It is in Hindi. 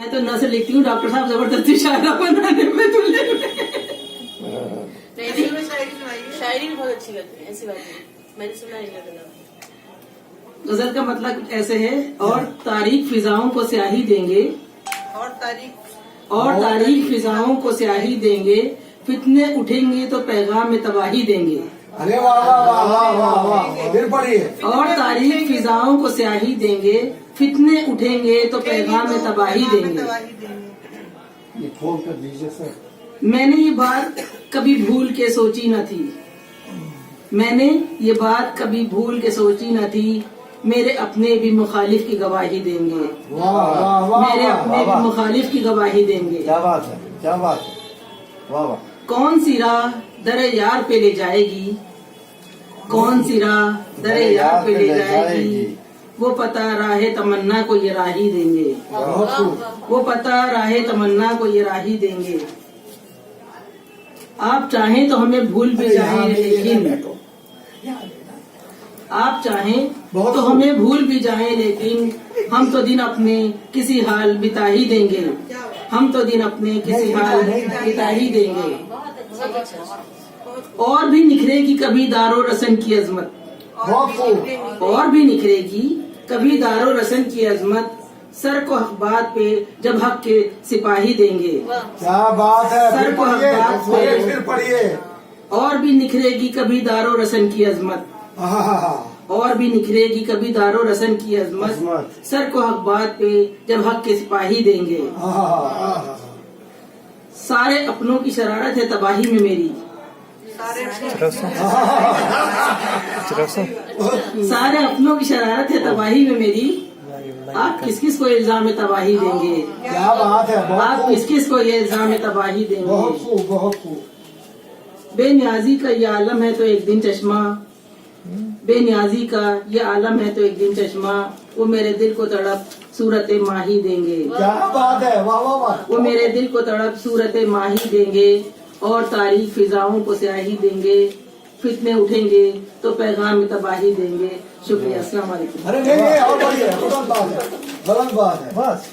मैं तो नसर लिखती हूँ डॉक्टर साहब जबरदस्ती शायरा बनाने में तो ले नहीं शायरी भी बहुत अच्छी करती है, ऐसी बात नहीं, मैंने सुना है गजल। गजल का मतलब ऐसे है, और तारीख फिजाओं को स्याही देंगे, और तारीख फिजाओं को स्याही देंगे, फितने उठेंगे तो पैगाम में तबाही देंगे। अरे वाह वाह वाह वाह वाह वाह, फिर पढ़िए। और तारीख फिजाओं को स्याही देंगे, फितने उठेंगे तो पैगाम में तबाही देंगे। ये खोल कर दीजिए सर। मैंने ये बात कभी भूल के सोची न थी, मैंने ये बात कभी भूल के सोची न थी, मेरे अपने भी मुखालिफ की गवाही देंगे। वाह वाह वाह, मेरे अपने भी मुखालिफ की गवाही देंगे। क्या बात है, क्या बात है, वाह वाह। कौन सी राह दरे यार पे ले जाएगी, कौन सी राह दरे यार पे ले जाएगी, वो पता राहे तमन्ना को ये राही देंगे। बहुत खूब। वो पता राहे तमन्ना को ये राही देंगे। आप चाहें तो हमें भूल भी जाएं, लेकिन आप चाहें तो हमें भूल भी जाएं, लेकिन हम तो दिन अपने किसी हाल बिता ही देंगे। हम तो दिन अपने किसी हाल बिता ही देंगे। और भी निखरेगी कभी दारो रसन की अजमत, बहुत खूब। और भी निखरेगी कभी दारो रसन की अजमत, सर को हक बात पे जब हक के सिपाही देंगे। क्या बात है, सर फिर को पढ़िए, बात पे- फिर पढ़िए। और भी निखरेगी कभी दारो रसन की अजमत, और भी निखरेगी कभी दारो रसन की अजमत, अजमत। सर को हक बात पे जब हक के सिपाही देंगे। सारे अपनों की शरारत है तबाही में मेरी, सारे अपनों की शरारत है तबाही में मेरी, आप किस किस को इल्जाम तबाही देंगे। क्या बात है, बहुत आप खूब, किस किस को ये इल्जाम तबाही देंगे। बहुत खूब, बहुत खूब। बेनियाजी का ये आलम है तो एक दिन चश्मा, बेनियाजी का ये आलम है तो एक दिन चश्मा, वो मेरे दिल को तड़प सूरत माही देंगे। क्या बात है, वाह वाह वाह। वो मेरे दिल को तड़प सूरत माही देंगे, और तारीख फिजाओं को स्याही देंगे, फितने उठेंगे तो पैगाम में तबाही देंगे। शुक्रिया, अस्सलाम वालेकुम। अरे नहीं नहीं, और बढ़िए, गलत बात है, गलत बात है, बस।